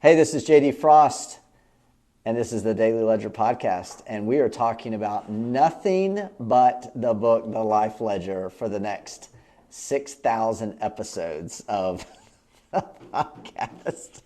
Hey, this is JD Frost, and this is the Daily Ledger Podcast, and we are talking about nothing but the book, The Life Ledger, for the next 6,000 episodes of the podcast.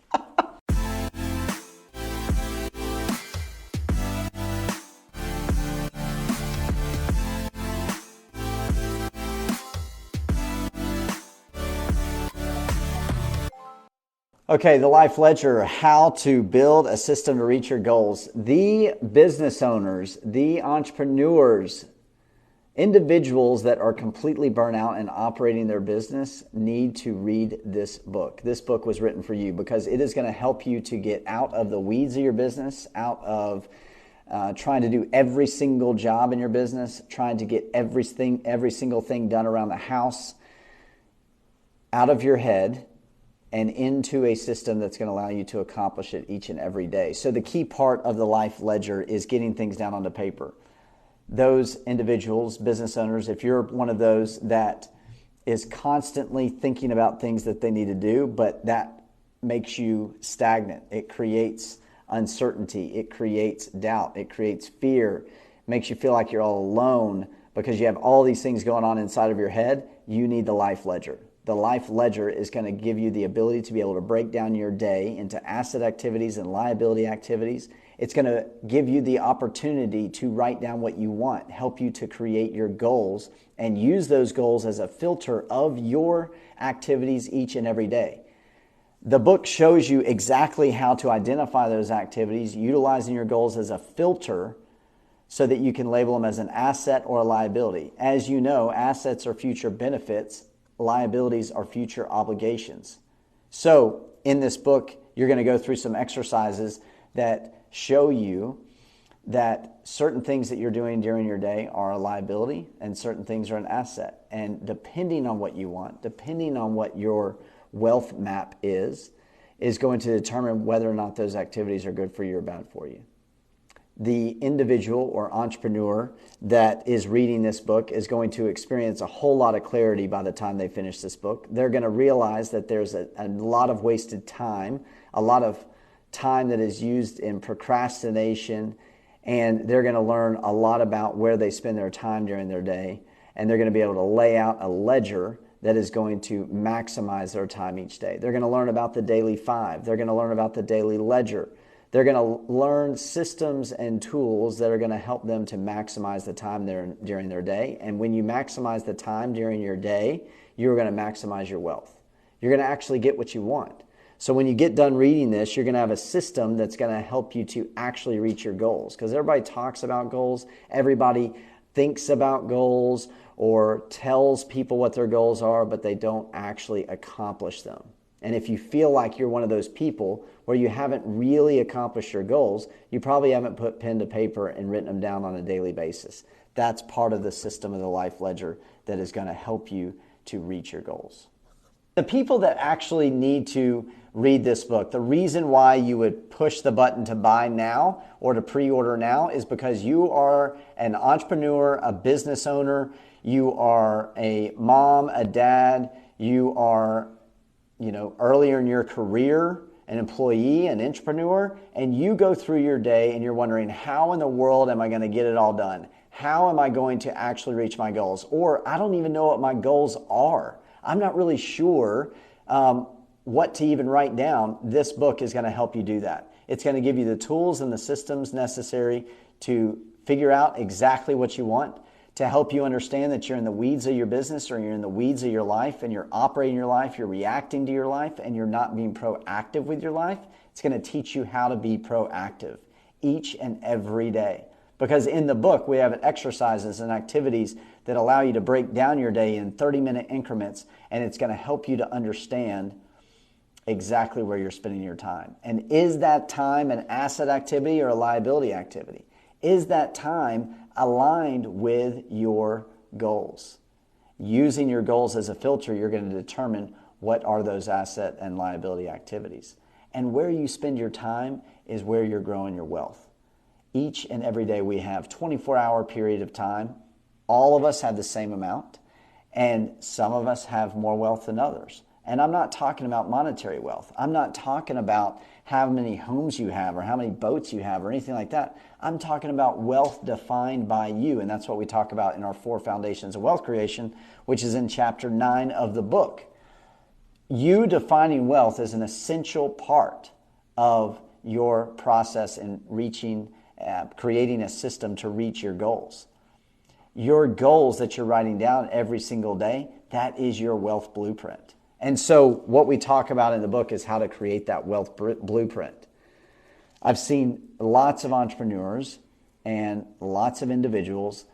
Okay, the Life Ledger, how to build a system to reach your goals. The business owners, the entrepreneurs, individuals that are completely burnt out and operating their business need to read this book. This book was written for you because it is going to help you to get out of the weeds of your business, out of trying to do every single job in your business, trying to get every single thing done around the house, out of your head, and into a system that's going to allow you to accomplish it each and every day. So the key part of the Life Ledger is getting things down onto paper. Those individuals, business owners, if you're one of those that is constantly thinking about things that they need to do, but that makes you stagnant. It creates uncertainty. It creates doubt. It creates fear. It makes you feel like you're all alone because you have all these things going on inside of your head. You need the Life Ledger. The Life Ledger is going to give you the ability to be able to break down your day into asset activities and liability activities. It's going to give you the opportunity to write down what you want, help you to create your goals, and use those goals as a filter of your activities each and every day. The book shows you exactly how to identify those activities, utilizing your goals as a filter so that you can label them as an asset or a liability. As you know, assets are future benefits. Liabilities are future obligations. So in this book, you're going to go through some exercises that show you that certain things that you're doing during your day are a liability and certain things are an asset. And depending on what you want, depending on what your wealth map is going to determine whether or not those activities are good for you or bad for you. The individual or entrepreneur that is reading this book is going to experience a whole lot of clarity by the time they finish this book. They're going to realize that there's a lot of wasted time, a lot of time that is used in procrastination, and they're going to learn a lot about where they spend their time during their day, and they're going to be able to lay out a ledger that is going to maximize their time each day. They're going to learn about the daily 5. They're going to learn about the daily ledger. They're going to learn systems and tools that are going to help them to maximize the time during their day. And when you maximize the time during your day, you're going to maximize your wealth. You're going to actually get what you want. So when you get done reading this, you're going to have a system that's going to help you to actually reach your goals. Because everybody talks about goals. Everybody thinks about goals or tells people what their goals are, but they don't actually accomplish them. And if you feel like you're one of those people where you haven't really accomplished your goals, you probably haven't put pen to paper and written them down on a daily basis. That's part of the system of the Life Ledger that is going to help you to reach your goals. The people that actually need to read this book, the reason why you would push the button to buy now or to pre-order now is because you are an entrepreneur, a business owner, you are a mom, a dad, you are earlier in your career, an employee, an entrepreneur, and you go through your day and you're wondering, how in the world am I going to get it all done? How am I going to actually reach my goals? Or I don't even know what my goals are. I'm not really sure what to even write down. This book is going to help you do that. It's going to give you the tools and the systems necessary to figure out exactly what you want, to help you understand that you're in the weeds of your business or you're in the weeds of your life and you're operating your life, you're reacting to your life, and you're not being proactive with your life. It's going to teach you how to be proactive each and every day. Because in the book, we have exercises and activities that allow you to break down your day in 30-minute increments, and it's going to help you to understand exactly where you're spending your time. And is that time an asset activity or a liability activity? Is that time aligned with your goals? Using your goals as a filter, you're going to determine what are those asset and liability activities. And where you spend your time is where you're growing your wealth. Each and every day we have 24-hour period of time. All of us have the same amount, and some of us have more wealth than others. And I'm not talking about monetary wealth. I'm not talking about how many homes you have or how many boats you have or anything like that. I'm talking about wealth defined by you. And that's what we talk about in our 4 foundations of wealth creation, which is in chapter 9 of the book. You defining wealth is an essential part of your process in creating a system to reach your goals. Your goals that you're writing down every single day, that is your wealth blueprint. And so what we talk about in the book is how to create that wealth blueprint. I've seen lots of entrepreneurs and lots of individuals,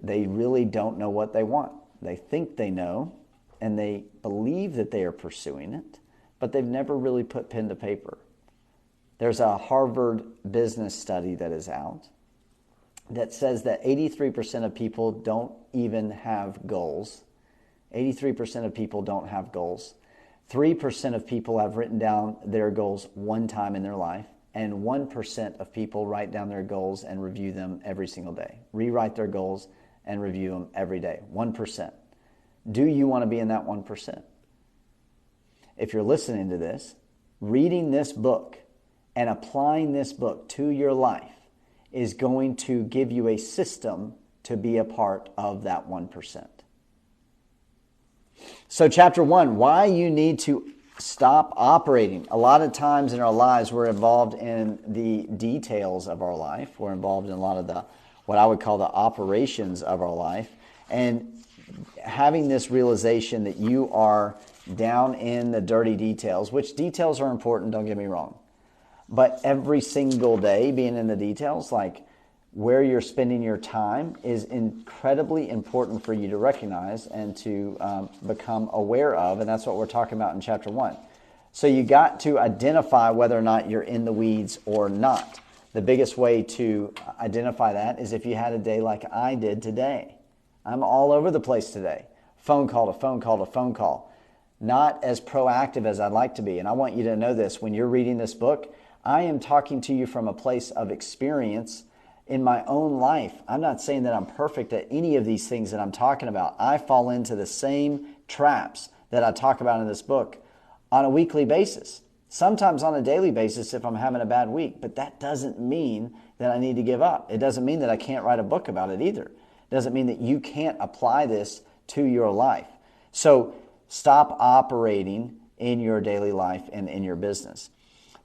they really don't know what they want. They think they know, and they believe that they are pursuing it, but they've never really put pen to paper. There's a Harvard business study that is out that says that 83% of people don't even have goals. 83% of people don't have goals. 3% of people have written down their goals one time in their life, and 1% of people write down their goals and review them every single day. Rewrite their goals and review them every day. 1%. Do you want to be in that 1%? If you're listening to this, reading this book and applying this book to your life is going to give you a system to be a part of that 1%. So chapter 1, why you need to stop operating. A lot of times in our lives, we're involved in the details of our life. We're involved in a lot of what I would call the operations of our life. And having this realization that you are down in the dirty details, which details are important, don't get me wrong. But every single day being in the details, like where you're spending your time, is incredibly important for you to recognize and to become aware of. And that's what we're talking about in chapter 1. So you got to identify whether or not you're in the weeds or not. The biggest way to identify that is if you had a day like I did today. I'm all over the place today. Phone call to phone call to phone call. Not as proactive as I'd like to be. And I want you to know this. When you're reading this book, I am talking to you from a place of experience in my own life. I'm not saying that I'm perfect at any of these things that I'm talking about. I fall into the same traps that I talk about in this book on a weekly basis. Sometimes on a daily basis if I'm having a bad week. But that doesn't mean that I need to give up. It doesn't mean that I can't write a book about it either. It doesn't mean that you can't apply this to your life. So stop operating in your daily life and in your business.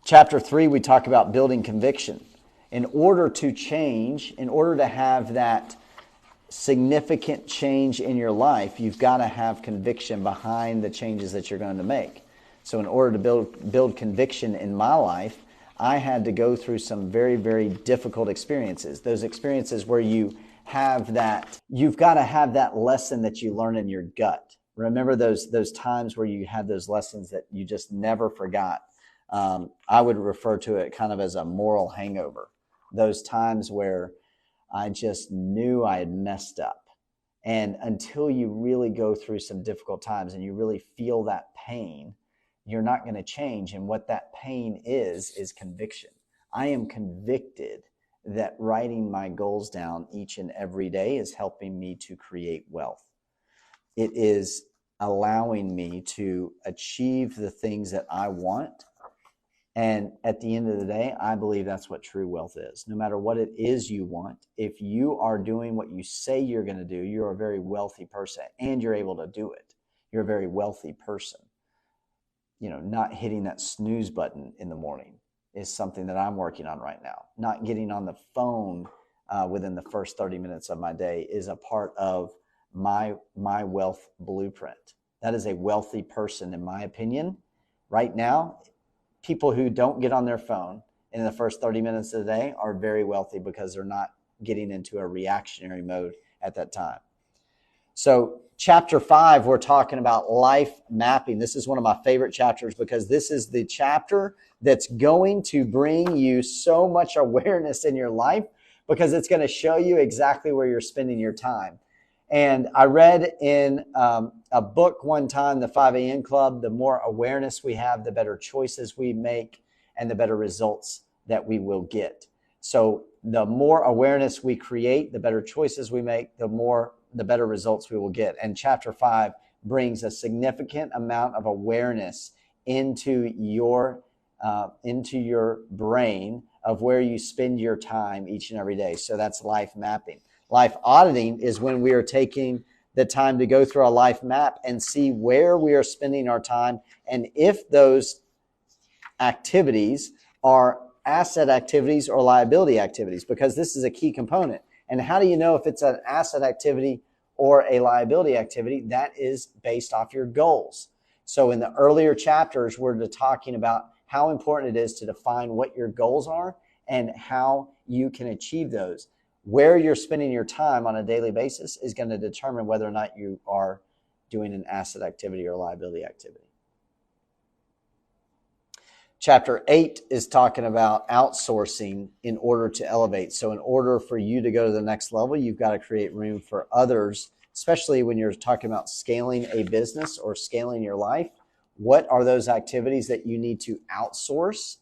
Chapter 3, we talk about building conviction. In order to change, in order to have that significant change in your life, you've got to have conviction behind the changes that you're going to make. So in order to build conviction in my life, I had to go through some very, very difficult experiences. Those experiences where you've got to have that lesson that you learn in your gut. Remember those times where you had those lessons that you just never forgot. I would refer to it kind of as a moral hangover. Those times where I just knew I had messed up. And until you really go through some difficult times and you really feel that pain, you're not going to change. And what that pain is conviction. I am convicted that writing my goals down each and every day is helping me to create wealth. It is allowing me to achieve the things that I want. And at the end of the day, I believe that's what true wealth is. No matter what it is you want, if you are doing what you say you're going to do, you're a very wealthy person and you're able to do it. You're a very wealthy person. Not hitting that snooze button in the morning is something that I'm working on right now. Not getting on the phone within the first 30 minutes of my day is a part of my wealth blueprint. That is a wealthy person, in my opinion. Right now, people who don't get on their phone in the first 30 minutes of the day are very wealthy because they're not getting into a reactionary mode at that time. So chapter 5, we're talking about life mapping. This is one of my favorite chapters because this is the chapter that's going to bring you so much awareness in your life because it's going to show you exactly where you're spending your time. And I read in a book one time, the 5 a.m. Club, the more awareness we have, the better choices we make and the better results that we will get. So the more awareness we create, the better choices we make, the better results we will get. And chapter 5 brings a significant amount of awareness into your brain of where you spend your time each and every day. So that's life mapping. Life auditing is when we are taking the time to go through our life map and see where we are spending our time, and if those activities are asset activities or liability activities, because this is a key component. And how do you know if it's an asset activity or a liability activity? That is based off your goals. So in the earlier chapters, we're talking about how important it is to define what your goals are and how you can achieve those. Where you're spending your time on a daily basis is going to determine whether or not you are doing an asset activity or liability activity. Chapter 8 is talking about outsourcing in order to elevate. So in order for you to go to the next level, you've got to create room for others, especially when you're talking about scaling a business or scaling your life. What are those activities that you need to outsource?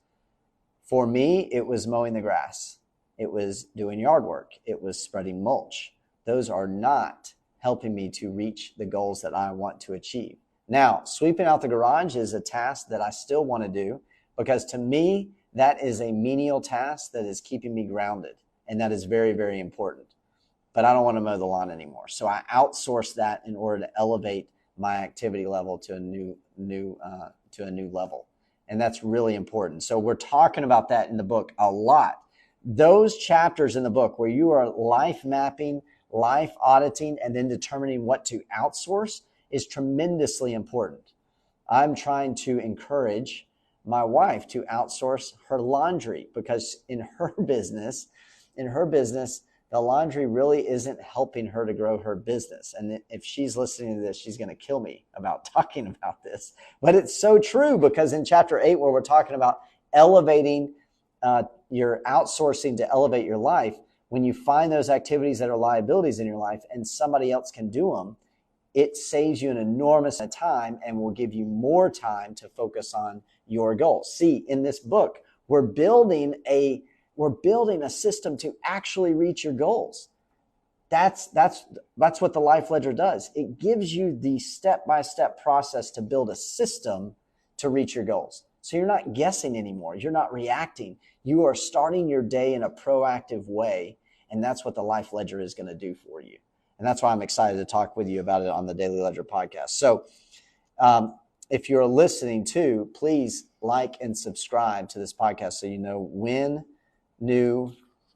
For me, it was mowing the grass. It was doing yard work. It was spreading mulch. Those are not helping me to reach the goals that I want to achieve. Now, sweeping out the garage is a task that I still want to do, because to me, that is a menial task that is keeping me grounded. And that is very, very important. But I don't want to mow the lawn anymore. So I outsource that in order to elevate my activity level to a new level. And that's really important. So we're talking about that in the book a lot. Those chapters in the book where you are life mapping, life auditing, and then determining what to outsource is tremendously important. I'm trying to encourage my wife to outsource her laundry, because in her business, the laundry really isn't helping her to grow her business. And if she's listening to this, she's going to kill me about talking about this. But it's so true, because in chapter 8, where we're talking about elevating your outsourcing to elevate your life, when you find those activities that are liabilities in your life and somebody else can do them, it saves you an enormous amount of time and will give you more time to focus on your goals. See, in this book, we're building a system to actually reach your goals. That's what the Life Ledger does. It gives you the step-by-step process to build a system to reach your goals. So you're not guessing anymore. You're not reacting. You are starting your day in a proactive way, and that's what the Life Ledger is going to do for you. And that's why I'm excited to talk with you about it on the Daily Ledger podcast. So if you're listening too, please like and subscribe to this podcast so you know when new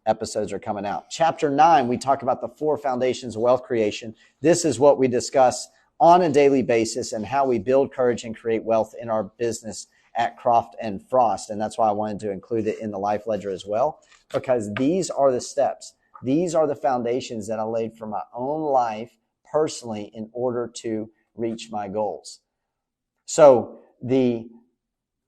episodes are coming out. Chapter 9, we talk about the 4 foundations of wealth creation. This is what we discuss on a daily basis and how we build courage and create wealth in our business at Croft and Frost. And that's why I wanted to include it in the Life Ledger as well, because these are the steps. These are the foundations that I laid for my own life personally in order to reach my goals. So the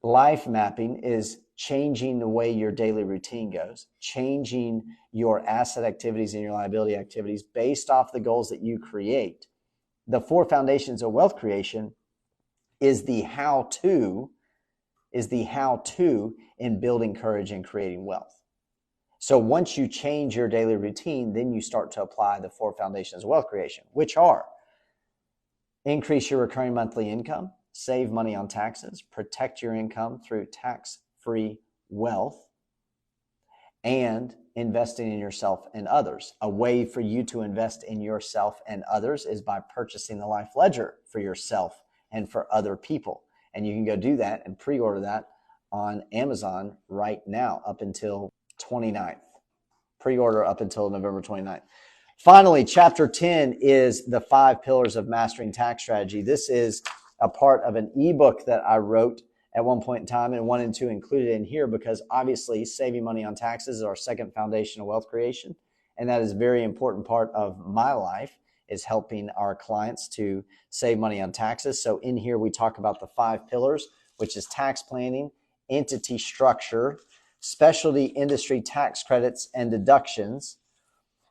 life mapping is changing the way your daily routine goes, changing your asset activities and your liability activities based off the goals that you create. The 4 foundations of wealth creation is the how-to in building courage and creating wealth. So once you change your daily routine, then you start to apply the 4 foundations of wealth creation, which are increase your recurring monthly income, save money on taxes, protect your income through tax-free wealth, and investing in yourself and others. A way for you to invest in yourself and others is by purchasing the Life Ledger for yourself and for other people. And you can go do that and pre-order that on Amazon right now up until 29th. Pre-order up until November 29th. Finally, chapter 10 is the 5 pillars of mastering tax strategy. This is a part of an ebook that I wrote at one point in time and wanted to include it in here because obviously saving money on taxes is our second foundation of wealth creation. And that is a very important part of my life, is helping our clients to save money on taxes. So in here, we talk about the 5 pillars, which is tax planning, entity structure, specialty industry tax credits and deductions,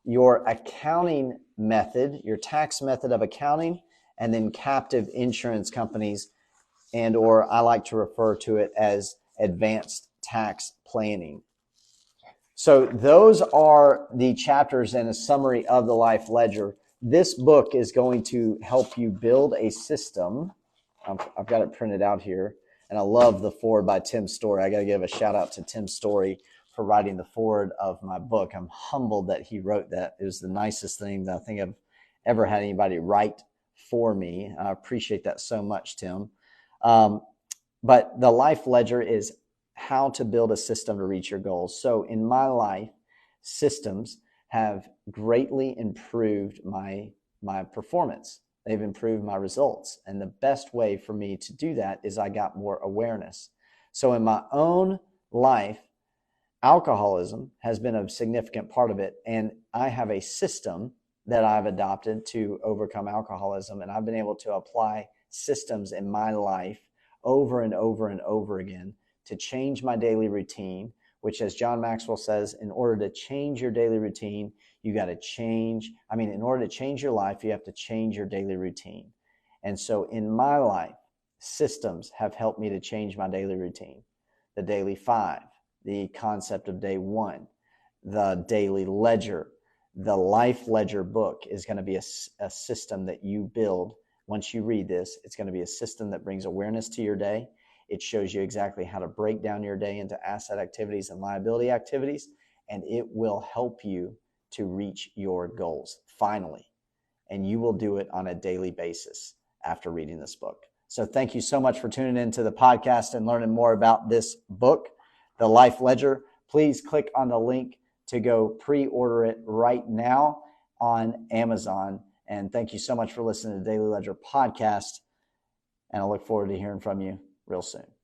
your accounting method, your tax method of accounting, and then captive insurance companies, and or I like to refer to it as advanced tax planning. So those are the chapters and a summary of the Life Ledger. this book is going to help you build a system. I've got it printed out here, and I love the foreword by Tim Story. I got to give a shout out to Tim Story for writing the foreword of my book. I'm humbled that he wrote that. It was the nicest thing that I think I've ever had anybody write for me. I appreciate that so much, Tim. But the life ledger is how to build a system to reach your goals. So in my life, systems have greatly improved my performance. They've improved my results. And the best way for me to do that is I got more awareness. So in my own life, alcoholism has been a significant part of it. And I have a system that I've adopted to overcome alcoholism. And I've been able to apply systems in my life over and over and over again to change my daily routine, which, as John Maxwell says, in order to change your daily routine, you got to change. In order to change your life, you have to change your daily routine. And so in my life, systems have helped me to change my daily routine. The daily 5, the concept of day 1, the daily ledger, the life ledger book is going to be a system that you build. Once you read this, it's going to be a system that brings awareness to your day. It shows you exactly how to break down your day into asset activities and liability activities, and it will help you to reach your goals finally. And you will do it on a daily basis after reading this book. So thank you so much for tuning into the podcast and learning more about this book, The Life Ledger. Please click on the link to go pre-order it right now on Amazon. And thank you so much for listening to the Daily Ledger podcast. And I look forward to hearing from you real soon.